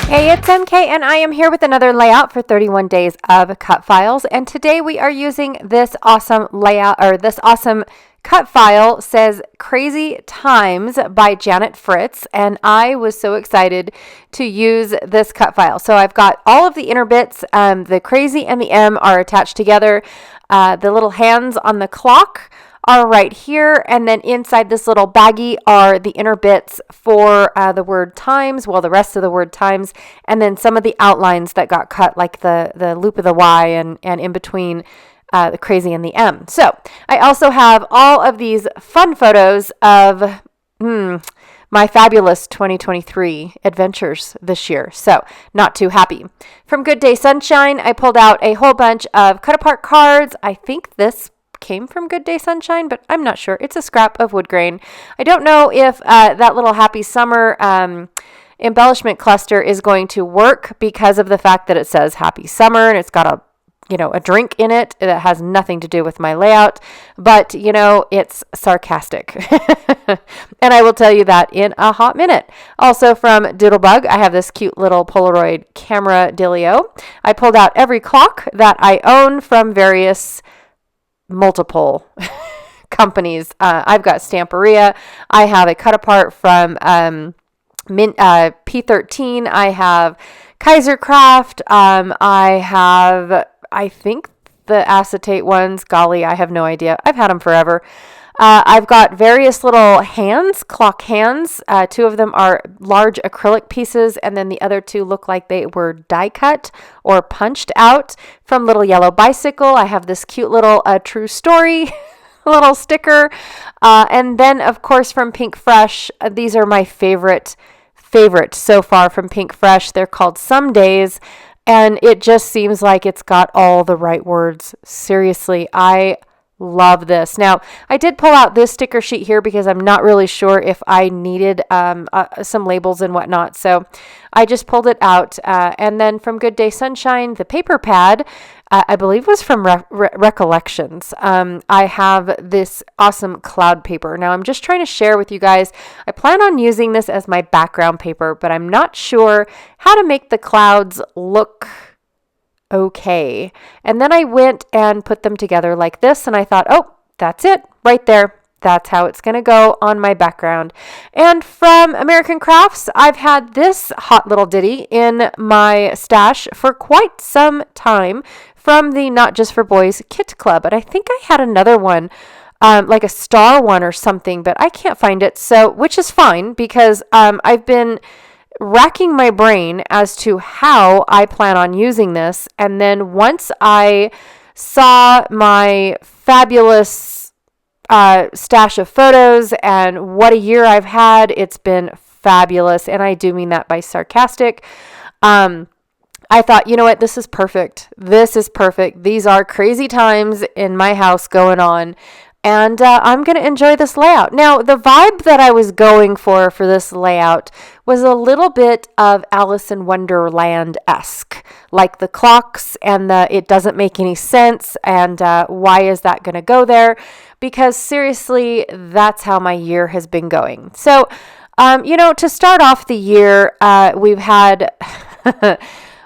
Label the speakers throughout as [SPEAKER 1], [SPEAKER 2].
[SPEAKER 1] Hey, it's MK, and I am here with another layout for 31 days of cut files. And today we are using this awesome layout, or this awesome cut file. Says Crazy Times by Janet Fritz. And I was so excited to use this cut file. So I've got all of the inner bits. The crazy and the M are attached together. The little hands on the clock are right here, and then inside this little baggie are the inner bits for the word times, well, the rest of the word times, and then some of the outlines that got cut, like the loop of the Y and in between the crazy and the M. So I also have all of these fun photos of my fabulous 2023 adventures this year. So not too happy. From Good Day Sunshine, I pulled out a whole bunch of cut apart cards. I think this came from Good Day Sunshine, but I'm not sure. It's a scrap of wood grain. I don't know if that little Happy Summer embellishment cluster is going to work because of the fact that it says Happy Summer and it's got a drink in it that has nothing to do with my layout, but it's sarcastic. And I will tell you that in a hot minute. Also from Doodlebug, I have this cute little Polaroid camera dealio. I pulled out every clock that I own from various multiple companies. I've got Stamperia. I have a cut apart from P13. I have Kaisercraft. I have, I think, the acetate ones. Golly, I have no idea. I've had them forever. I've got various little hands, clock hands. Two of them are large acrylic pieces, and then the other two look like they were die cut or punched out from Little Yellow Bicycle. I have this cute little True Story little sticker. And then, of course, from Pink Fresh, these are my favorite so far from Pink Fresh. They're called Some Days, and it just seems like it's got all the right words. Seriously, I love this. Now, I did pull out this sticker sheet here because I'm not really sure if I needed some labels and whatnot. So I just pulled it out. And then from Good Day Sunshine, the paper pad, I believe was from Recollections. I have this awesome cloud paper. Now, I'm just trying to share with you guys. I plan on using this as my background paper, but I'm not sure how to make the clouds look okay. And then I went and put them together like this, and I thought, oh, that's it right there. That's how it's going to go on my background. And from American Crafts, I've had this hot little ditty in my stash for quite some time from the Not Just for Boys Kit Club. But I think I had another one, like a star one or something, but I can't find it. So, which is fine because I've been racking my brain as to how I plan on using this. And then once I saw my fabulous stash of photos and what a year I've had, it's been fabulous. And I do mean that by sarcastic. I thought, you know what? This is perfect. This is perfect. These are crazy times in my house going on. And I'm going to enjoy this layout. Now, the vibe that I was going for this layout was a little bit of Alice in Wonderland-esque, like the clocks and the it doesn't make any sense, and why is that going to go there? Because seriously, that's how my year has been going. So, to start off the year, we've had...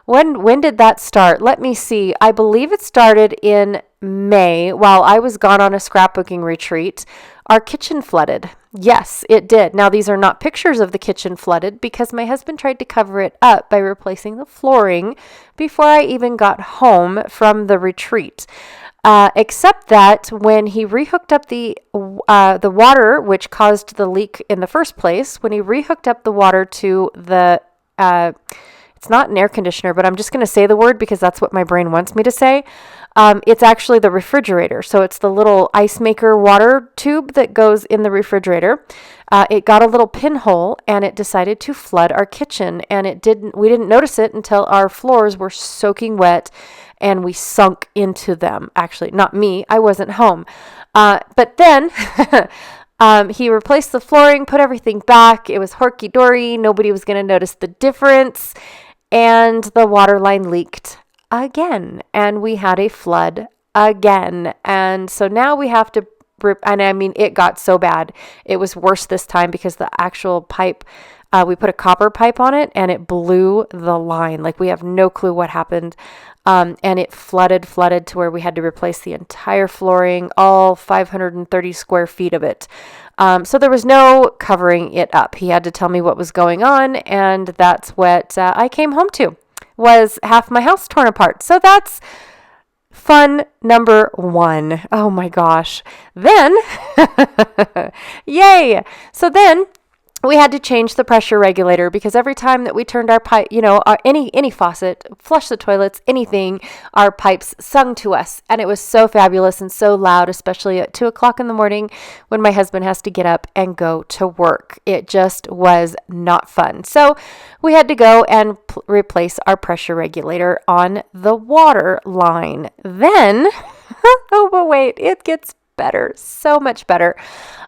[SPEAKER 1] When did that start? Let me see. I believe it started in May while I was gone on a scrapbooking retreat. Our kitchen flooded. Yes, it did. Now, these are not pictures of the kitchen flooded because my husband tried to cover it up by replacing the flooring before I even got home from the retreat. Except that when he rehooked up the water, which caused the leak in the first place, when he rehooked up the water to the... it's not an air conditioner, but I'm just going to say the word because that's what my brain wants me to say. It's actually the refrigerator. So it's the little ice maker water tube that goes in the refrigerator. It got a little pinhole and it decided to flood our kitchen. And we didn't notice it until our floors were soaking wet and we sunk into them. Actually, not me. I wasn't home. But then he replaced the flooring, put everything back. It was horky-dory. Nobody was going to notice the difference. And the water line leaked again, and we had a flood again. And so now we have to and I mean, it got so bad. It was worse this time because the actual pipe, we put a copper pipe on it and it blew the line. Like we have no clue what happened. And it flooded to where we had to replace the entire flooring, all 530 square feet of it. So there was no covering it up. He had to tell me what was going on. And that's what I came home to, was half my house torn apart. So that's fun number 1. Oh my gosh. Then, yay. So then we had to change the pressure regulator because every time that we turned our pipe, any faucet, flush the toilets, anything, our pipes sung to us. And it was so fabulous and so loud, especially at 2:00 in the morning when my husband has to get up and go to work. It just was not fun. So we had to go and replace our pressure regulator on the water line. Then, oh, but wait, it gets better, so much better.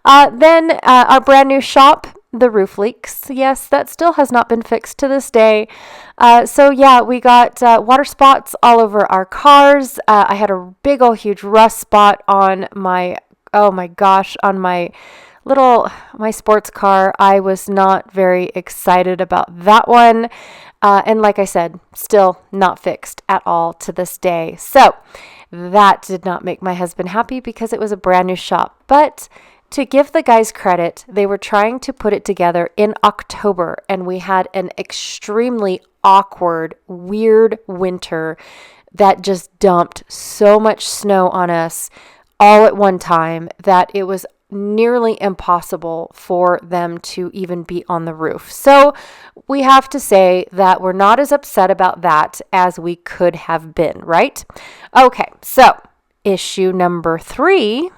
[SPEAKER 1] Then our brand new shop, the roof leaks. Yes, that still has not been fixed to this day. So yeah, we got water spots all over our cars. I had a big old huge rust spot on my, oh my gosh, on my sports car. I was not very excited about that one. And like I said, still not fixed at all to this day. So that did not make my husband happy because it was a brand new shop. But to give the guys credit, they were trying to put it together in October, and we had an extremely awkward, weird winter that just dumped so much snow on us all at one time that it was nearly impossible for them to even be on the roof. So we have to say that we're not as upset about that as we could have been, right? Okay, so issue number 3.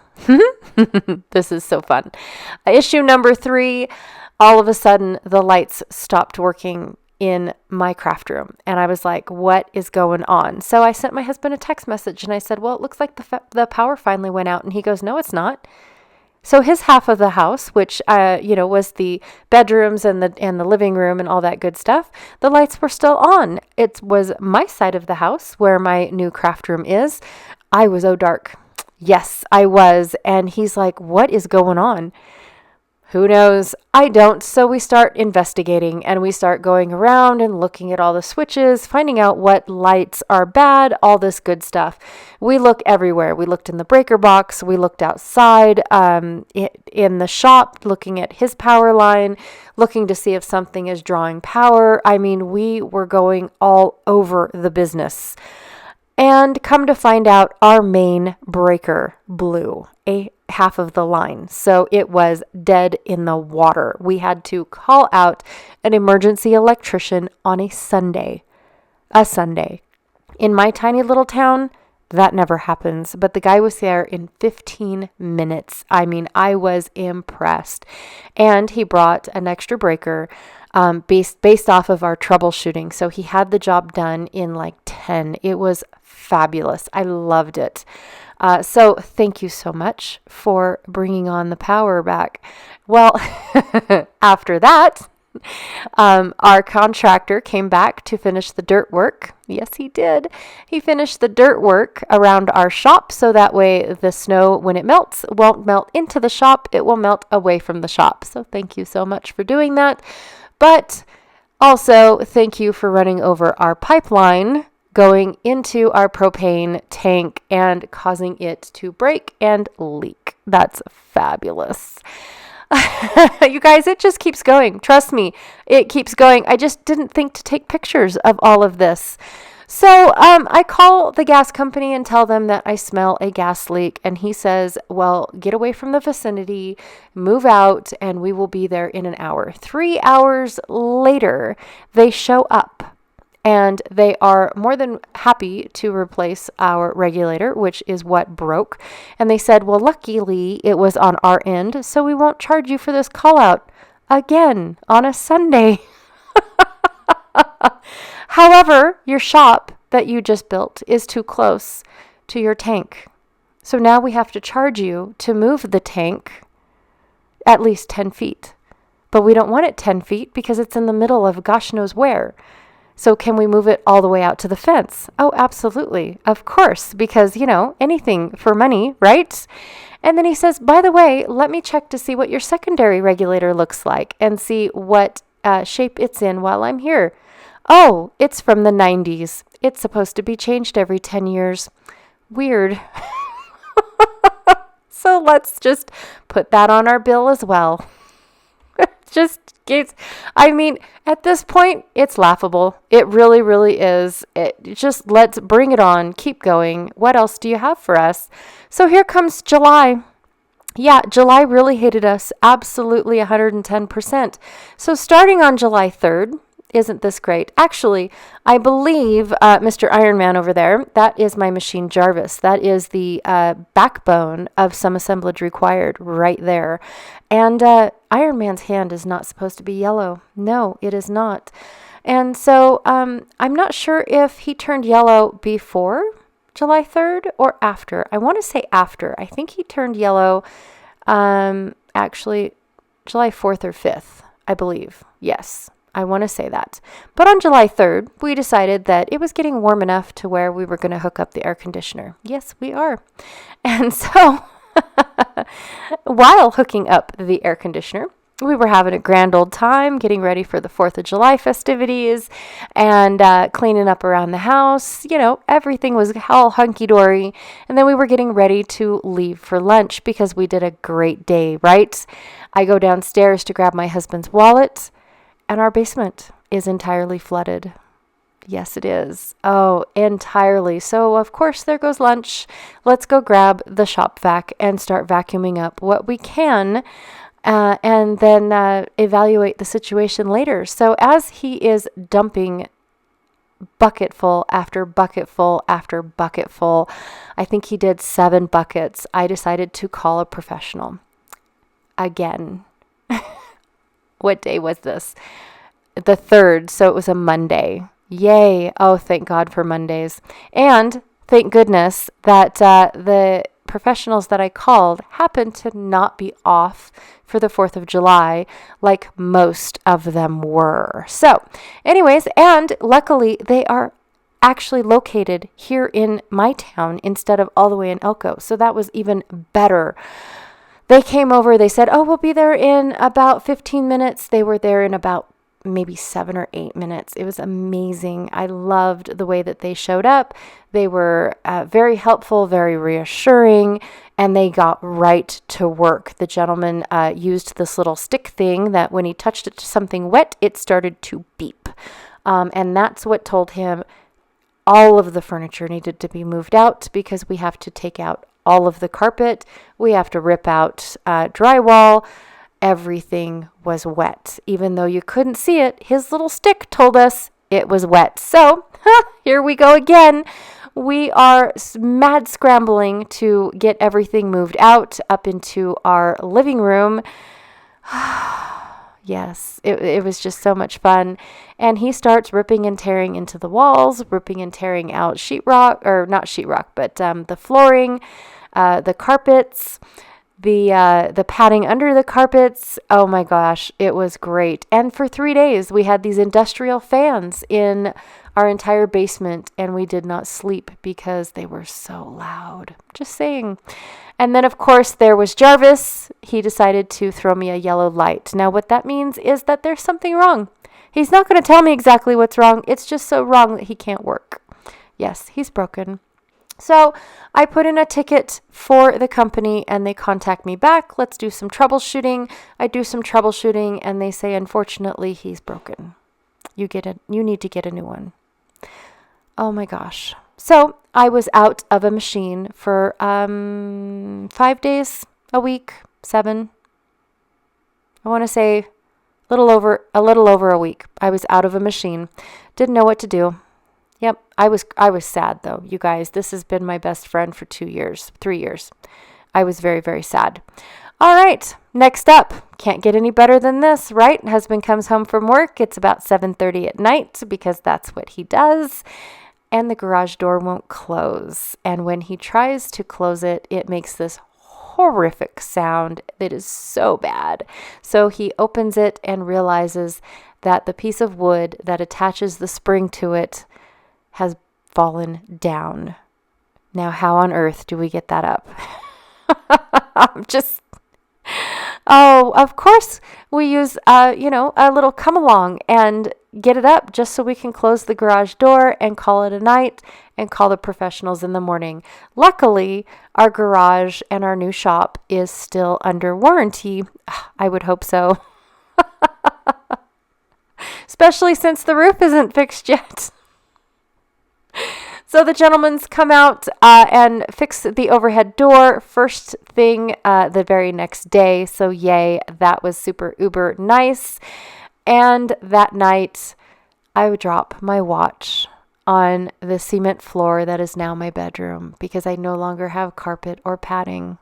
[SPEAKER 1] This is so fun. Issue number 3, all of a sudden the lights stopped working in my craft room. And I was like, what is going on? So I sent my husband a text message and I said, well, it looks like the power finally went out. And he goes, no, it's not. So his half of the house, which, was the bedrooms and the living room and all that good stuff, the lights were still on. It was my side of the house where my new craft room is. I was dark. Yes, I was. And he's like, what is going on? Who knows? I don't. So we start investigating and we start going around and looking at all the switches, finding out what lights are bad, all this good stuff. We look everywhere. We looked in the breaker box. We looked outside in the shop, looking at his power line, looking to see if something is drawing power. I mean, we were going all over the business. And come to find out, our main breaker blew a half of the line. So it was dead in the water. We had to call out an emergency electrician on a Sunday. In my tiny little town, that never happens. But the guy was there in 15 minutes. I mean, I was impressed. And he brought an extra breaker based off of our troubleshooting. So he had the job done in like 10. It was fabulous. I loved it. So thank you so much for bringing on the power back. Well, after that, our contractor came back to finish the dirt work. Yes, he did. He finished the dirt work around our shop so that way the snow, when it melts, won't melt into the shop. It will melt away from the shop. So thank you so much for doing that. But also thank you for running over our pipeline going into our propane tank and causing it to break and leak. That's fabulous. You guys, it just keeps going. Trust me, it keeps going. I just didn't think to take pictures of all of this. So I call the gas company and tell them that I smell a gas leak. And he says, well, get away from the vicinity, move out, and we will be there in an hour. 3 hours later, they show up. And they are more than happy to replace our regulator, which is what broke. And they said, well, luckily it was on our end, so we won't charge you for this call out again on a Sunday. However, your shop that you just built is too close to your tank. So now we have to charge you to move the tank at least 10 feet. But we don't want it 10 feet because it's in the middle of gosh knows where. So can we move it all the way out to the fence? Oh, absolutely. Of course, because, anything for money, right? And then he says, by the way, let me check to see what your secondary regulator looks like and see what shape it's in while I'm here. Oh, it's from the 90s. It's supposed to be changed every 10 years. Weird. So let's just put that on our bill as well. At this point, it's laughable. It really, really is. Let's bring it on. Keep going. What else do you have for us? So here comes July. Yeah, July really hated us. Absolutely 110%. So starting on July 3rd, isn't this great? Actually, I believe Mr. Ironman over there, that is my machine Jarvis. That is the backbone of Some Assemblage Required right there. And Ironman's hand is not supposed to be yellow. No, it is not. And so I'm not sure if he turned yellow before July 3rd or after. I want to say after. I think he turned yellow actually July 4th or 5th, I believe. Yes. I want to say that. But on July 3rd, we decided that it was getting warm enough to where we were going to hook up the air conditioner. Yes, we are. And so while hooking up the air conditioner, we were having a grand old time getting ready for the 4th of July festivities and cleaning up around the house. Everything was all hunky-dory. And then we were getting ready to leave for lunch because we did a great day, right? I go downstairs to grab my husband's wallet. And our basement is entirely flooded. Yes, it is. Oh, entirely. So, of course, there goes lunch. Let's go grab the shop vac and start vacuuming up what we can and then evaluate the situation later. So as he is dumping bucketful after bucketful after bucketful, I think he did 7 buckets, I decided to call a professional. Again. What day was this? The 3rd, so it was a Monday. Yay. Oh, thank God for Mondays. And thank goodness that the professionals that I called happened to not be off for the 4th of July like most of them were. So anyways, and luckily they are actually located here in my town instead of all the way in Elko. So that was even better. They came over, they said, we'll be there in about 15 minutes. They were there in about maybe 7 or 8 minutes. It was amazing. I loved the way that they showed up. They were very helpful, very reassuring, and they got right to work. The gentleman used this little stick thing that when he touched it to something wet, it started to beep. And that's what told him all of the furniture needed to be moved out because we have to take out all of the carpet. We have to rip out drywall. Everything was wet. Even though you couldn't see it, his little stick told us it was wet. So here we go again. We are mad scrambling to get everything moved out up into our living room. Yes, it was just so much fun. And he starts ripping and tearing into the walls, ripping and tearing out sheetrock, or not sheetrock, but the flooring, the carpets, the padding under the carpets. Oh my gosh, it was great. And for 3 days, we had these industrial fans in our entire basement, and we did not sleep because they were so loud. Just saying. And then, of course, there was Jarvis. He decided to throw me a yellow light. Now, what that means is that there's something wrong. He's not going to tell me exactly what's wrong. It's just so wrong that he can't work. Yes, he's broken. So I put in a ticket for the company, and they contact me back. Let's do some troubleshooting. I do some troubleshooting, and they say, unfortunately, he's broken. You need to get a new one. Oh, my gosh. So I was out of a machine for 5 days, a week, 7. I want to say a little over a week. I was out of a machine. Didn't know what to do. Yep, I was sad though. You guys, this has been my best friend for 3 years. I was very, very sad. All right, next up. Can't get any better than this, right? Husband comes home from work. It's about 7:30 at night because that's what he does. And the garage door won't close. And when he tries to close it, it makes this horrific sound that is so bad. So he opens it and realizes that the piece of wood that attaches the spring to it has fallen down. Now, how on earth do we get that up? Oh, of course we use, a little come along and get it up just so we can close the garage door and call it a night and call the professionals in the morning. Luckily, our garage and our new shop is still under warranty. I would hope so. Especially since the roof isn't fixed yet. So the gentlemen's come out and fix the overhead door first thing the very next day. So yay, that was super uber nice. And that night, I would drop my watch on the cement floor that is now my bedroom because I no longer have carpet or padding.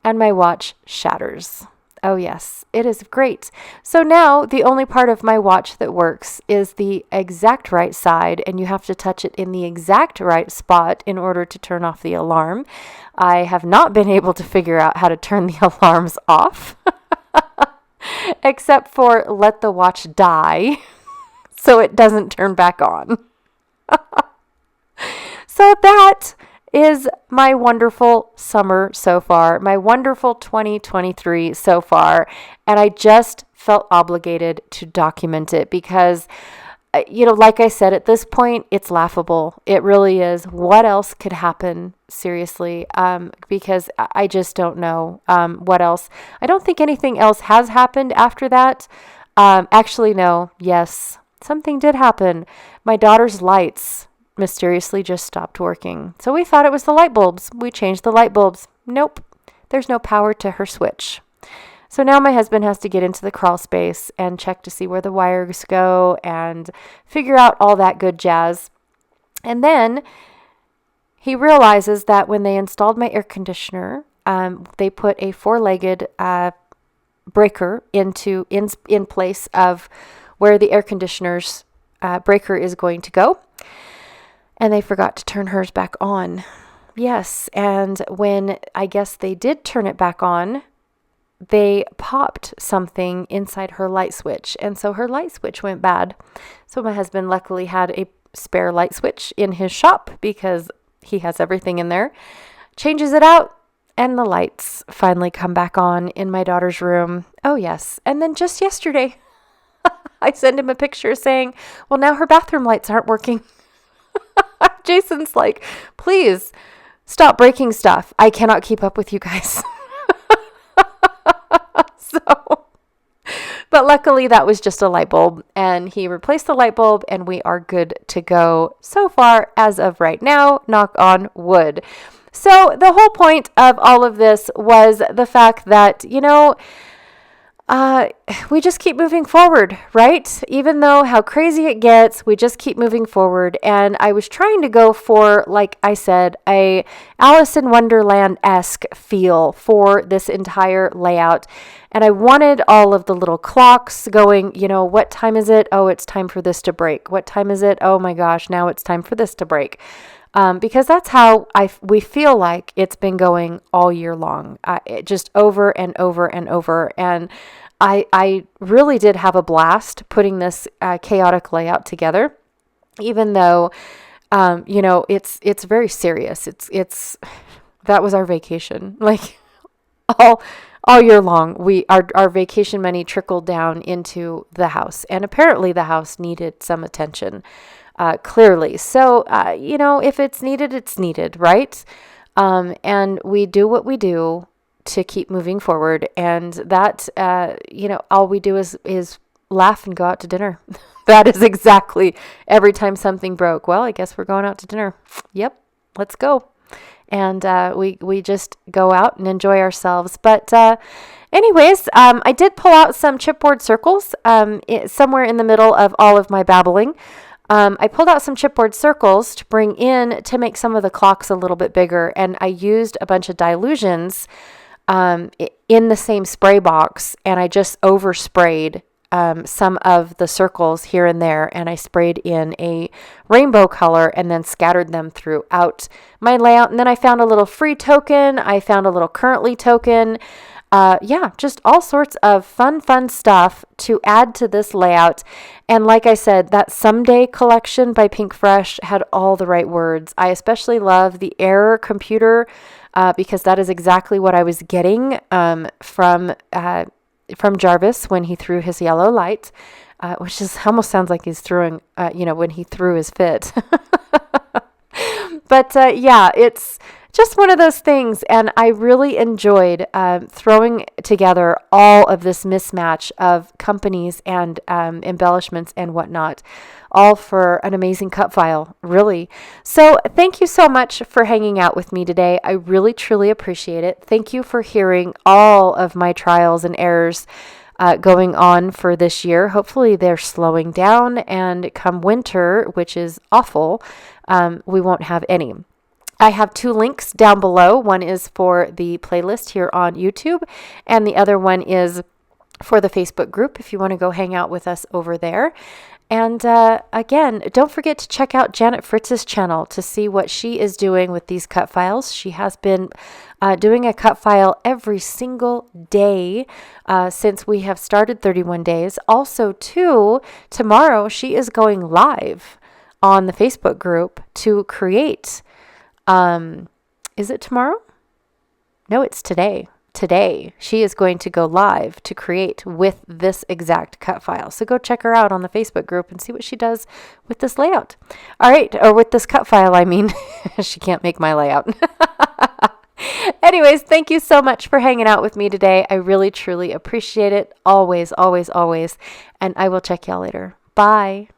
[SPEAKER 1] And my watch shatters. Oh yes, it is great. So now the only part of my watch that works is the exact right side, and you have to touch it in the exact right spot in order to turn off the alarm. I have not been able to figure out how to turn the alarms off, except for let the watch die so it doesn't turn back on. So that is my wonderful summer so far, my wonderful 2023 so far. And I just felt obligated to document it because, like I said, at this point, it's laughable. It really is. What else could happen? Seriously, because I just don't know what else. I don't think anything else has happened after that. Actually, no. Yes, something did happen. My daughter's lights mysteriously just stopped working. So we thought it was the light bulbs. We changed the light bulbs. Nope. There's no power to her switch. So now my husband has to get into the crawl space and check to see where the wires go and figure out all that good jazz. And then he realizes that when they installed my air conditioner, they put a four-legged breaker in place of where the air conditioner's breaker is going to go. And they forgot to turn hers back on. Yes, and when I guess they did turn it back on, they popped something inside her light switch. And so her light switch went bad. So my husband luckily had a spare light switch in his shop because he has everything in there. Changes it out, and the lights finally come back on in my daughter's room. Oh, yes. And then just yesterday, I sent him a picture saying, well, now her bathroom lights aren't working. Jason's like, please stop breaking stuff. I cannot keep up with you guys. But luckily that was just a light bulb, and he replaced the light bulb, and we are good to go so far as of right now, knock on wood. So the whole point of all of this was the fact that, we just keep moving forward, right? Even though how crazy it gets, we just keep moving forward. And I was trying to go for, like I said, a Alice in Wonderland-esque feel for this entire layout. And I wanted all of the little clocks going, what time is it? Oh, it's time for this to break. What time is it? Oh my gosh, now it's time for this to break. Because that's how we feel like it's been going all year long, just over and over and over. And I really did have a blast putting this chaotic layout together, even though, it's very serious. It's that was our vacation, like all year long. Our vacation money trickled down into the house, and apparently the house needed some attention. Clearly. So, if it's needed, it's needed, right? And we do what we do to keep moving forward. And that, all we do is laugh and go out to dinner. That is exactly every time something broke. Well, I guess we're going out to dinner. Yep, let's go. And we just go out and enjoy ourselves. But anyways, I did pull out some chipboard circles somewhere in the middle of all of my babbling. I pulled out some chipboard circles to bring in to make some of the clocks a little bit bigger, and I used a bunch of dilutions in the same spray box, and I just oversprayed some of the circles here and there, and I sprayed in a rainbow color and then scattered them throughout my layout. And then I found a little free token. I found a little currently token. Just all sorts of fun stuff to add to this layout. And like I said, that Someday collection by Pink Fresh had all the right words. I especially love the error computer because that is exactly what I was getting from Jarvis when he threw his yellow light, which is almost sounds like he's throwing, when he threw his fit. But it's just one of those things. And I really enjoyed throwing together all of this mismatch of companies and embellishments and whatnot, all for an amazing cut file, really. So thank you so much for hanging out with me today. I really, truly appreciate it. Thank you for hearing all of my trials and errors going on for this year. Hopefully they're slowing down, and come winter, which is awful, we won't have any. I have 2 links down below. One is for the playlist here on YouTube, and the other one is for the Facebook group if you want to go hang out with us over there. And again, don't forget to check out Janet Fritz's channel to see what she is doing with these cut files. She has been doing a cut file every single day since we have started 31 days. Also, too, tomorrow she is going live on the Facebook group to create. Is it tomorrow? No, it's today. Today, she is going to go live to create with this exact cut file. So go check her out on the Facebook group and see what she does with this layout. All right, or with this cut file, I mean. She can't make my layout. Anyways, thank you so much for hanging out with me today. I really, truly appreciate it. Always, always, always. And I will check y'all later. Bye.